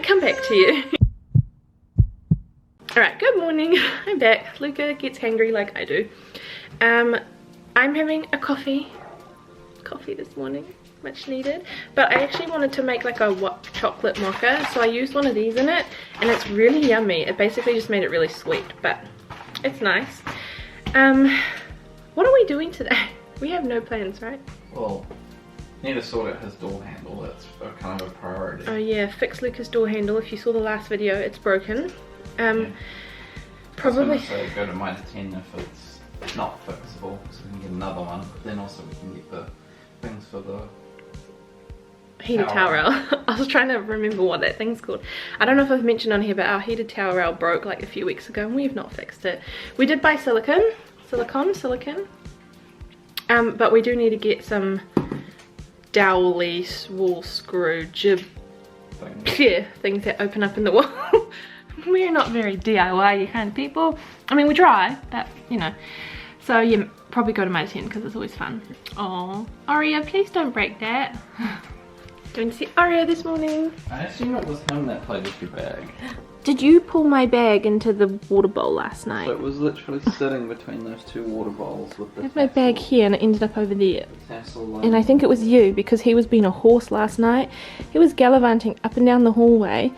come back to you. Alright, good morning. I'm back. Luca gets hangry like I do. I'm having a coffee this morning, much needed, but I actually wanted to make like a chocolate mocha, so I used one of these in it, and it's really yummy. It basically just made it really sweet, but it's nice. What are we doing today? We have no plans, right? Well, need to sort out his door handle. That's kind of a priority. Oh yeah, fix Luca's door handle. If you saw the last video, it's broken. Yeah. Probably. I was gonna say go to -10 if it's not fixable, so we can get another one. But then also we can get the things for the heated towel rail. I was trying to remember what that thing's called. I don't know if I've mentioned on here, but our heated towel rail broke like a few weeks ago, and we have not fixed it. We did buy silicone, but we do need to get some dowelly wall screw jib things that open up in the wall. We're not very DIY kind of people. I mean, we try, but you know. So yeah, probably go to -10 because it's always fun. Oh, Oreo, please don't break that. Going to see Oreo this morning. I assume it was him that played with your bag. Did you pull my bag into the water bowl last night? So it was literally sitting between those two water bowls with the I have my bag here and it ended up over there. Tassel and I think it was you, because he was being a horse last night. He was gallivanting up and down the hallway,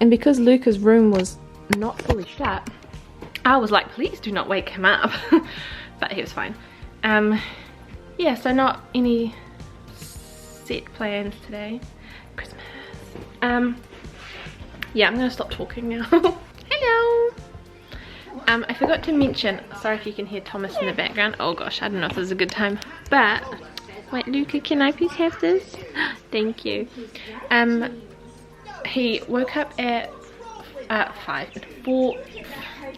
and because Luca's room was not fully shut, I was like, please do not wake him up. But he was fine. Yeah, so not any set plans today. Christmas. Yeah, I'm gonna stop talking now. Hello. I forgot to mention, sorry if you can hear Thomas in the background. Oh gosh, I don't know if this is a good time, but wait, Luca, can I please have this? Thank you. He woke up at 4.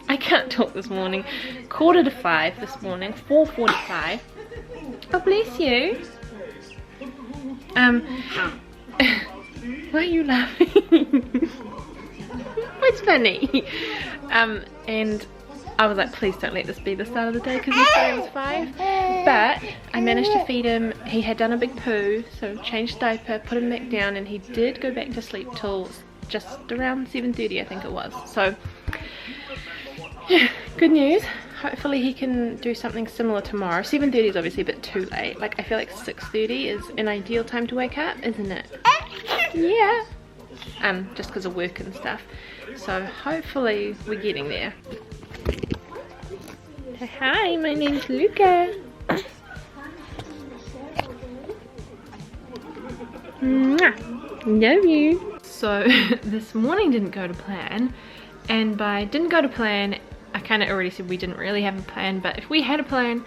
I can't talk this morning. 4:45 this morning. 4:45. Oh, bless you. Why are you laughing? What's funny? And I was like, please don't let this be the start of the day, because he said it was 5. But I managed to feed him. He had done a big poo, so changed diaper, put him back down, and he did go back to sleep till just around 7:30, I think it was. So yeah, good news. Hopefully he can do something similar tomorrow. 7:30 is obviously a bit too late. Like, I feel like 6:30 is an ideal time to wake up, isn't it? Yeah. Just because of work and stuff. So hopefully we're getting there. Hi, my name's Luca. Love you. So this morning didn't go to plan, and by didn't go to plan, I kind of already said we didn't really have a plan, but if we had a plan,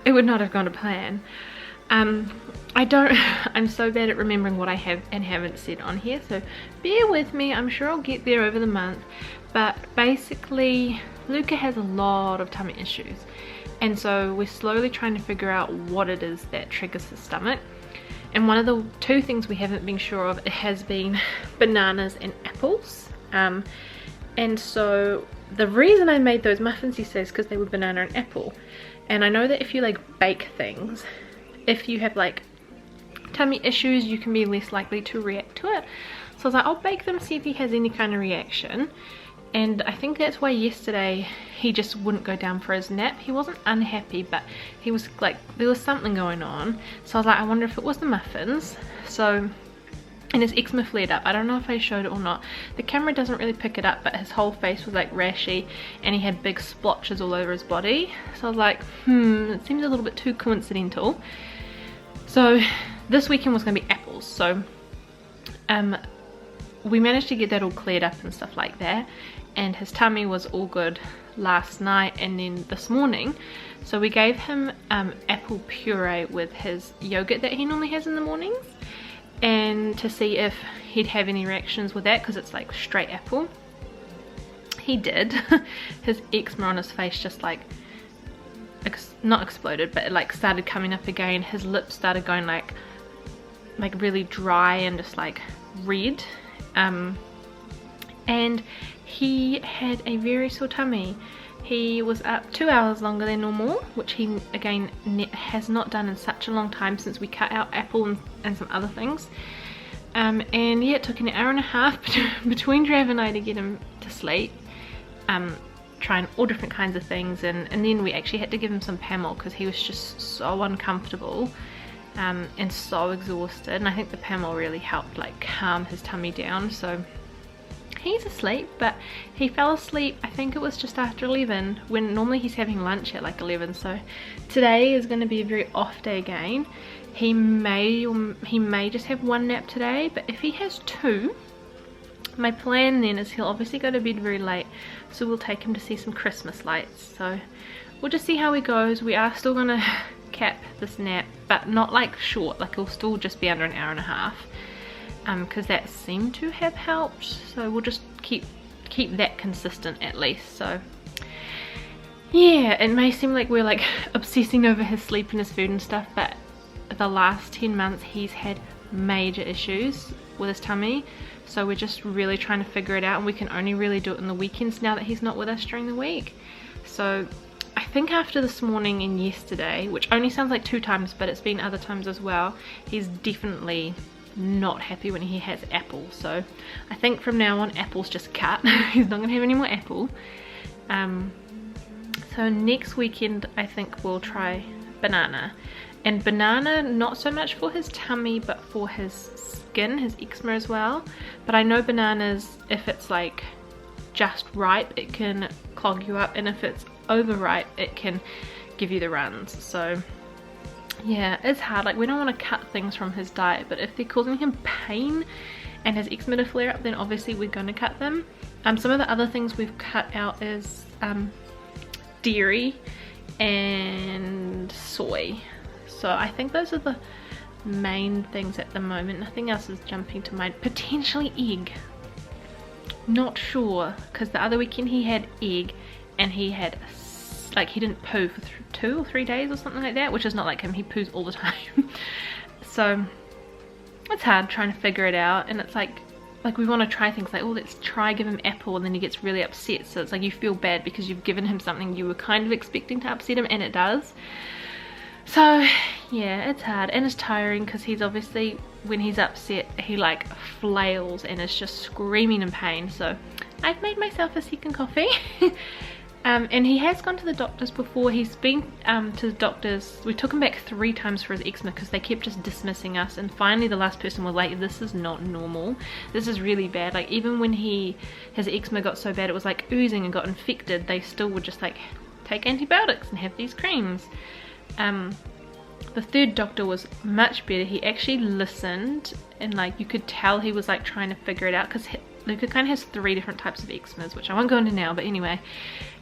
it would not have gone to plan. I'm so bad at remembering what I have and haven't said on here, so bear with me. I'm sure I'll get there over the month. But basically, Luca has a lot of tummy issues, and so we're slowly trying to figure out what it is that triggers his stomach. And one of the 2 things we haven't been sure of, it has been bananas and apples. And so the reason I made those muffins, he says, because they were banana and apple. And I know that if you like bake things, if you have like tummy issues, you can be less likely to react to it. So I was like, I'll bake them, see if he has any kind of reaction. And I think that's why yesterday he just wouldn't go down for his nap. He wasn't unhappy, but he was like, there was something going on. So I was like, I wonder if it was the muffins. So, and his eczema flared up. I don't know if I showed it or not. The camera doesn't really pick it up, but his whole face was like rashy, and he had big splotches all over his body. So I was like, it seems a little bit too coincidental. So this weekend was going to be apples. So we managed to get that all cleared up and stuff like that, and his tummy was all good last night and then this morning. So we gave him apple puree with his yogurt that he normally has in the mornings, and to see if he'd have any reactions with that, because it's like straight apple. He did. His eczema on his face just like not exploded, but it like started coming up again. His lips started going like really dry and just like red. And he had a very sore tummy. He was up 2 hours longer than normal, which he again has not done in such a long time, since we cut out apple and some other things. And yeah, it took an hour and a half between Trav and I to get him to sleep, trying all different kinds of things, and then we actually had to give him some Pamel because he was just so uncomfortable and so exhausted, and I think the Pamel really helped like calm his tummy down. So he's asleep, but he fell asleep, I think it was just after 11, when normally he's having lunch at like 11. So today is going to be a very off day again. He may just have one nap today, but if he has two, my plan then is he'll obviously go to bed very late, so we'll take him to see some Christmas lights. So we'll just see how he goes. We are still going to cap this nap, but not like short, like it'll still just be under an hour and a half, because that seemed to have helped. So we'll just keep that consistent at least. So yeah, it may seem like we're like obsessing over his sleep and his food and stuff, but the last 10 months he's had major issues with his tummy, so we're just really trying to figure it out, and we can only really do it in the weekends now that he's not with us during the week. So I think after this morning and yesterday, which only sounds like 2 times, but it's been other times as well, he's definitely not happy when he has apple. So I think from now on apple's just cut. He's not gonna have any more apple. So next weekend I think we'll try banana. And banana, not so much for his tummy, but for his skin, his eczema as well. But I know bananas, if it's like just ripe, it can clog you up, and if it's overripe, it can give you the runs. So yeah, it's hard. Like, we don't want to cut things from his diet, but if they're causing him pain and his eczema to flare up, then obviously we're going to cut them. Some of the other things we've cut out is dairy and soy. So I think those are the main things at the moment. Nothing else is jumping to mind. Potentially egg. Not sure, because the other weekend he had egg and he had, like, he didn't poo for 2 or 3 days or something like that, which is not like him. He poos all the time. So it's hard trying to figure it out, and it's like we want to try things like, oh, let's try give him apple, and then he gets really upset. So it's like you feel bad because you've given him something you were kind of expecting to upset him, and it does. So yeah, it's hard and it's tiring, because he's obviously, when he's upset, he like flails and is just screaming in pain. So I've made myself a second coffee. And he has gone to the doctors before. He's been to the doctors. We took him back 3 times for his eczema because they kept just dismissing us, and finally the last person was like, this is not normal, this is really bad. Like, even when his eczema got so bad it was like oozing and got infected, they still would just like take antibiotics and have these creams. The 3rd doctor was much better. He actually listened, and like you could tell he was like trying to figure it out, because Luca kind of has 3 different types of eczemas, which I won't go into now. But anyway,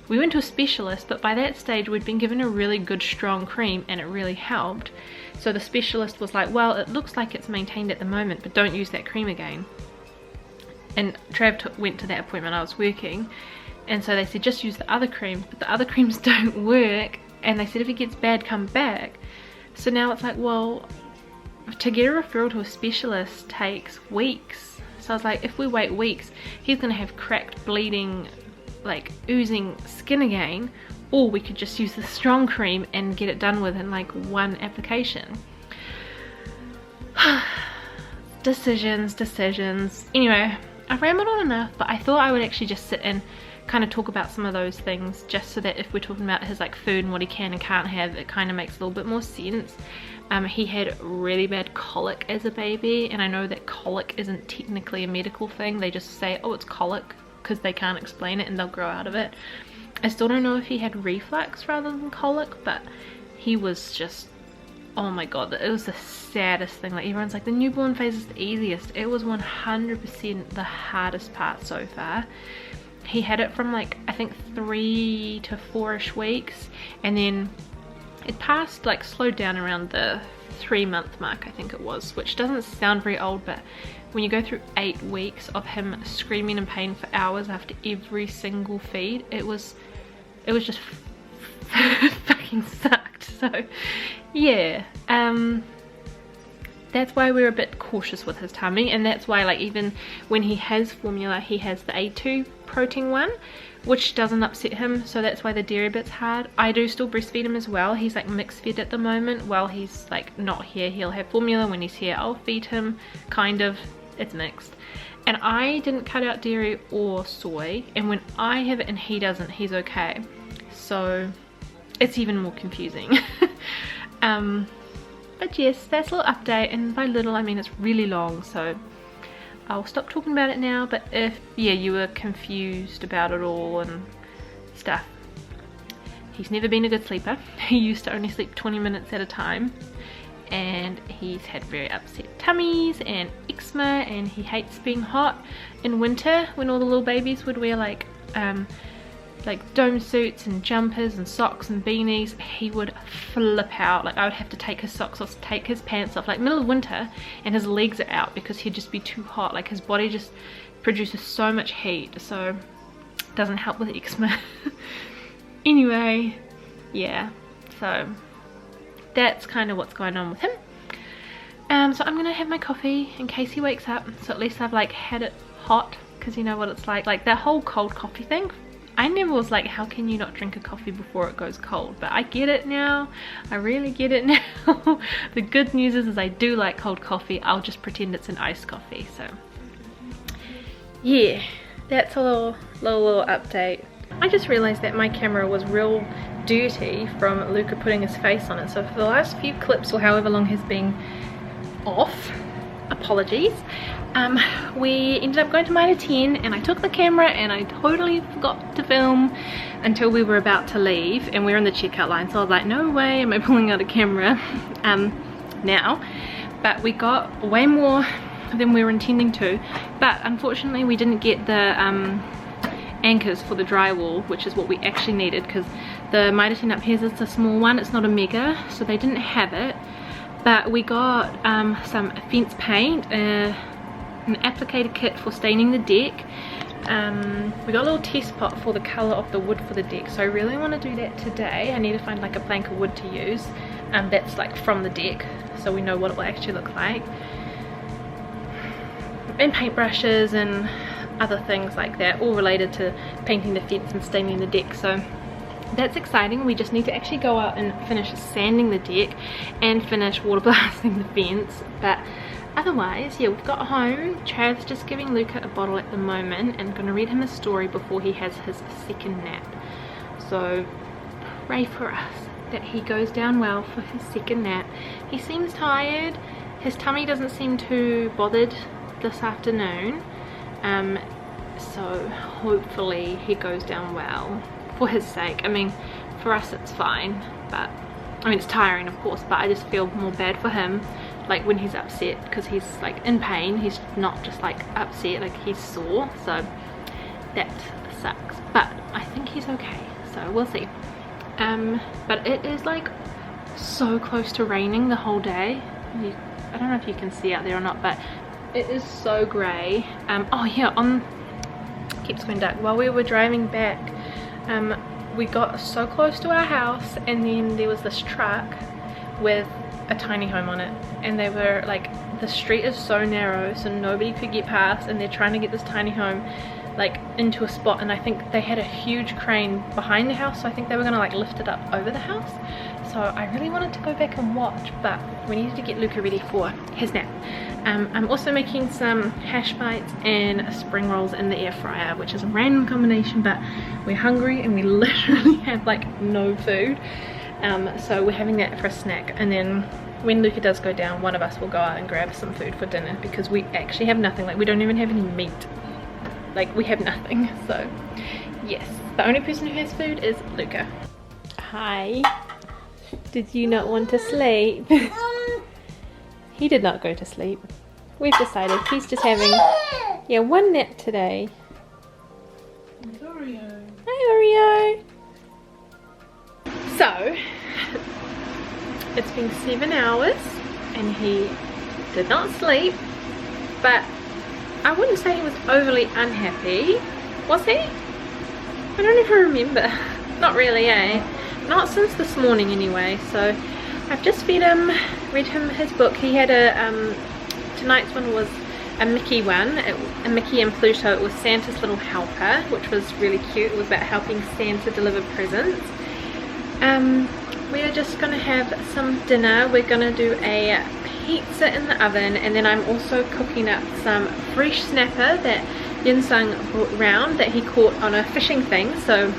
we went to a specialist, but by that stage we'd been given a really good strong cream and it really helped. So the specialist was like, well, it looks like it's maintained at the moment, but don't use that cream again. And Trav went to that appointment, I was working, and so they said just use the other cream, but the other creams don't work, and they said if it gets bad, come back. So now it's like, well, to get a referral to a specialist takes weeks. So I was like, if we wait weeks, he's gonna have cracked, bleeding, like oozing skin again, or we could just use the strong cream and get it done with in like 1 application. Decisions. Anyway, I've rambled on enough, but I thought I would actually just sit and kind of talk about some of those things, just so that if we're talking about his like food and what he can and can't have, it kind of makes a little bit more sense. He had really bad colic as a baby, and I know that colic isn't technically a medical thing. They just say, oh, it's colic, because they can't explain it and they'll grow out of it. I still don't know if he had reflux rather than colic, but he was just, oh my god, it was the saddest thing. Like, everyone's like, the newborn phase is the easiest. It was 100% the hardest part so far. He had it from like, I think 3 to 4ish weeks, and then it passed, like slowed down around the 3-month mark, I think it was, which doesn't sound very old, but when you go through 8 weeks of him screaming in pain for hours after every single feed, it was just fucking sucked. So yeah, that's why we're a bit cautious with his tummy, and that's why, like, even when he has formula, he has the A2 protein one, which doesn't upset him, so that's why the dairy bit's hard. I do still breastfeed him as well. He's like mixed fed at the moment. While he's like not here, he'll have formula. When he's here, I'll feed him kind of it's mixed. And I didn't cut out dairy or soy, and when I have it and he doesn't, he's okay. So it's even more confusing. But yes, that's a little update, and by little I mean it's really long, so I'll stop talking about it now. But if, yeah, you were confused about it all and stuff, he's never been a good sleeper. He used to only sleep 20 minutes at a time, and he's had very upset tummies and eczema, and he hates being hot in winter when all the little babies would wear like dome suits and jumpers and socks and beanies. He would flip out. Like, I would have to take his socks off, take his pants off, like middle of winter, and his legs are out because he'd just be too hot. Like, his body just produces so much heat, so it doesn't help with eczema. Anyway, yeah, so that's kind of what's going on with him. So I'm gonna have my coffee in case he wakes up, so at least I've like had it hot, because you know what it's like that whole cold coffee thing. I never was like, how can you not drink a coffee before it goes cold? But I get it now. I really get it now. The good news is I do like cold coffee. I'll just pretend it's an iced coffee. So yeah, that's a little update. I just realized that my camera was real dirty from Luca putting his face on it. So for the last few clips, or however long has been off, apologies. We ended up going to Mitre 10, and I took the camera and I totally forgot to film until we were about to leave, and we were in the checkout line, so I was like, no way am I pulling out a camera now. But we got way more than we were intending to, but unfortunately we didn't get the anchors for the drywall, which is what we actually needed, because the Mitre 10 up here is a small one, it's not a mega, so they didn't have it. But we got some fence paint, an applicator kit for staining the deck. We got a little test pot for the colour of the wood for the deck, so I really want to do that today. I need to find like a plank of wood to use that's like from the deck, so we know what it will actually look like. And paintbrushes and other things like that, all related to painting the fence and staining the deck. So that's exciting. We just need to actually go out and finish sanding the deck and finish water blasting the fence. But otherwise, yeah, we've got home. Trav's just giving Luca a bottle at the moment and gonna read him a story before he has his second nap. So pray for us that he goes down well for his second nap. He seems tired. His tummy doesn't seem too bothered this afternoon. So hopefully he goes down well for his sake. I mean, for us it's fine, but I mean it's tiring of course, but I just feel more bad for him, like when he's upset, because he's like in pain. He's not just like upset, like he's sore, so that sucks. But I think he's okay, so we'll see. But it is like so close to raining the whole day. I don't know if you can see out there or not, but it is so grey. Oh yeah, keeps going dark. While we were driving back, we got so close to our house, and then there was this truck with a tiny home on it, and they were like, the street is so narrow so nobody could get past, and they're trying to get this tiny home like into a spot, and I think they had a huge crane behind the house, so I think they were gonna like lift it up over the house. So I really wanted to go back and watch, but we needed to get Luca ready for his nap. I'm also making some hash bites and spring rolls in the air fryer, which is a random combination, but we're hungry and we literally have like no food. So we're having that for a snack, and then when Luca does go down, one of us will go out and grab some food for dinner, because we actually have nothing. Like, we don't even have any meat. Like, we have nothing. So yes, the only person who has food is Luca. Hi. Did you not want to sleep? He did not go to sleep. We've decided he's just having, yeah, one nap today. Oreo. Hi, Oreo. So, it's been 7 hours and he did not sleep, but I wouldn't say he was overly unhappy. Was he? I don't even remember. Not really, eh? Not since this morning anyway. So I've just fed him, read him his book. He had a, tonight's one was a Mickey one, a Mickey and Pluto. It was Santa's Little Helper, which was really cute. It was about helping Santa deliver presents. We're just gonna have some dinner. We're gonna do a heats it in the oven, and then I'm also cooking up some fresh snapper that Yinsung brought round that he caught on a fishing thing. So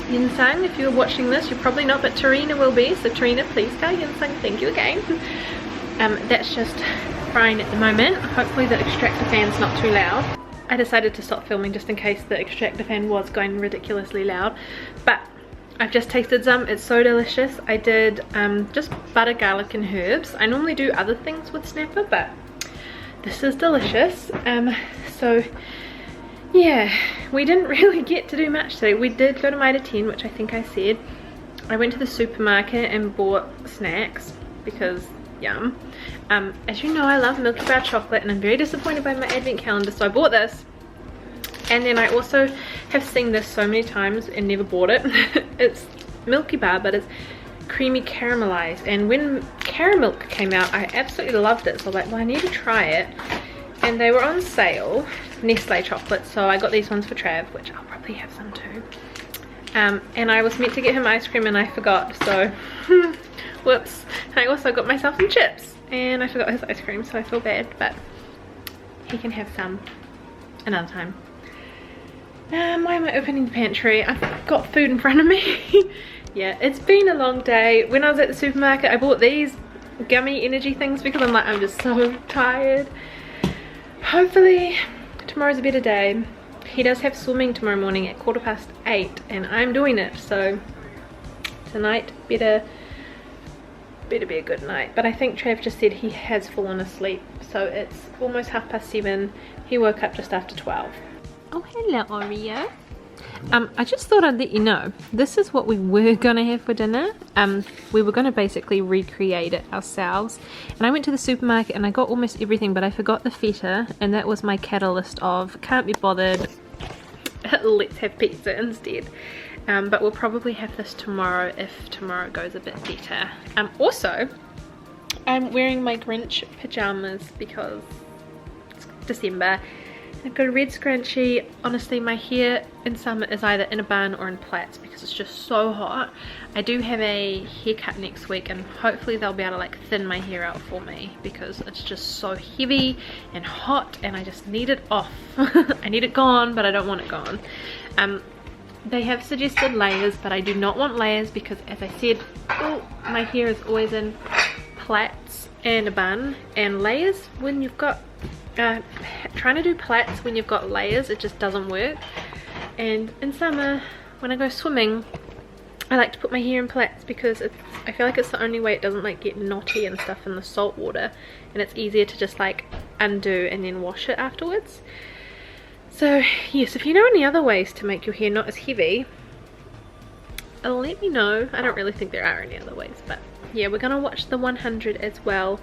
Yinsung, if you're watching this, you're probably not, but Tarina will be, so Tarina, please tell Yinsung thank you again. That's just frying at the moment. Hopefully the extractor fan's not too loud. I decided to stop filming just in case the extractor fan was going ridiculously loud, but I've just tasted some. It's so delicious. I did just butter, garlic and herbs. I normally do other things with snapper, but this is delicious. So yeah, we didn't really get to do much today. We did go to Mitre 10, which I think I said. I went to the supermarket and bought snacks because yum. As you know, I love Milky Bar chocolate, and I'm very disappointed by my advent calendar, so I bought this. And then I also have seen this so many times and never bought it. It's Milky Bar, but it's creamy caramelized, and when Caramilk came out I absolutely loved it, so I was like, well, I need to try it. And they were on sale, Nestle chocolate, so I got these ones for Trav, which I'll probably have some too. And I was meant to get him ice cream and I forgot, so whoops. I also got myself some chips and I forgot his ice cream, so I feel bad, but he can have some another time. Why am I opening the pantry? I've got food in front of me. Yeah, it's been a long day. When I was at the supermarket, I bought these gummy energy things because I'm like, I'm just so tired. Hopefully tomorrow's a better day. He does have swimming tomorrow morning at 8:15 and I'm doing it, so tonight better be a good night. But I think Trav just said he has fallen asleep, so it's almost 7:30. He woke up just after 12. Oh, hello, Oreo. I just thought I'd let you know, this is what we were gonna have for dinner. We were gonna basically recreate it ourselves, and I went to the supermarket and I got almost everything, but I forgot the feta, and that was my catalyst of can't be bothered, let's have pizza instead. But we'll probably have this tomorrow if tomorrow goes a bit better. Also, I'm wearing my Grinch pajamas because it's December. I've got a red scrunchie. Honestly, my hair in summer is either in a bun or in plaits because it's just so hot. I do have a haircut next week, and hopefully they'll be able to like thin my hair out for me because it's just so heavy and hot and I just need it off. I need it gone, but I don't want it gone. They have suggested layers, but I do not want layers because, as I said, my hair is always in plaits and a bun, and layers when you've got trying to do plaits when you've got layers, it just doesn't work. And in summer when I go swimming, I like to put my hair in plaits because I feel like it's the only way it doesn't like get knotty and stuff in the salt water, and it's easier to just like undo and then wash it afterwards. So yes, if you know any other ways to make your hair not as heavy, let me know. I don't really think there are any other ways, but yeah, we're gonna watch the 100 as well.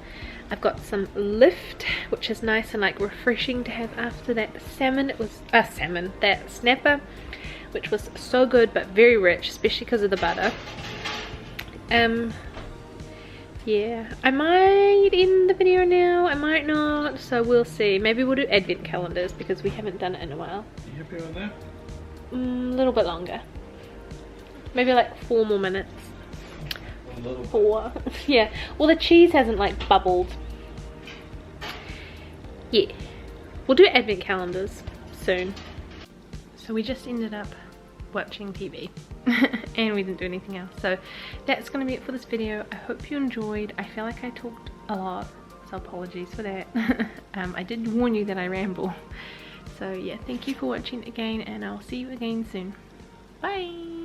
I've got some lift, which is nice and like refreshing to have after that salmon. It was that snapper, which was so good but very rich, especially because of the butter. Yeah, I might end the video now, I might not, so we'll see. Maybe we'll do advent calendars because we haven't done it in a while. You happy with that? A little bit longer, maybe like 4 more minutes. 4. Yeah, well the cheese hasn't like bubbled. Yeah, we'll do advent calendars soon. So we just ended up watching TV and we didn't do anything else, so that's gonna be it for this video. I hope you enjoyed. I feel like I talked a lot, so apologies for that. I did warn you that I ramble. So yeah, thank you for watching again, and I'll see you again soon. Bye.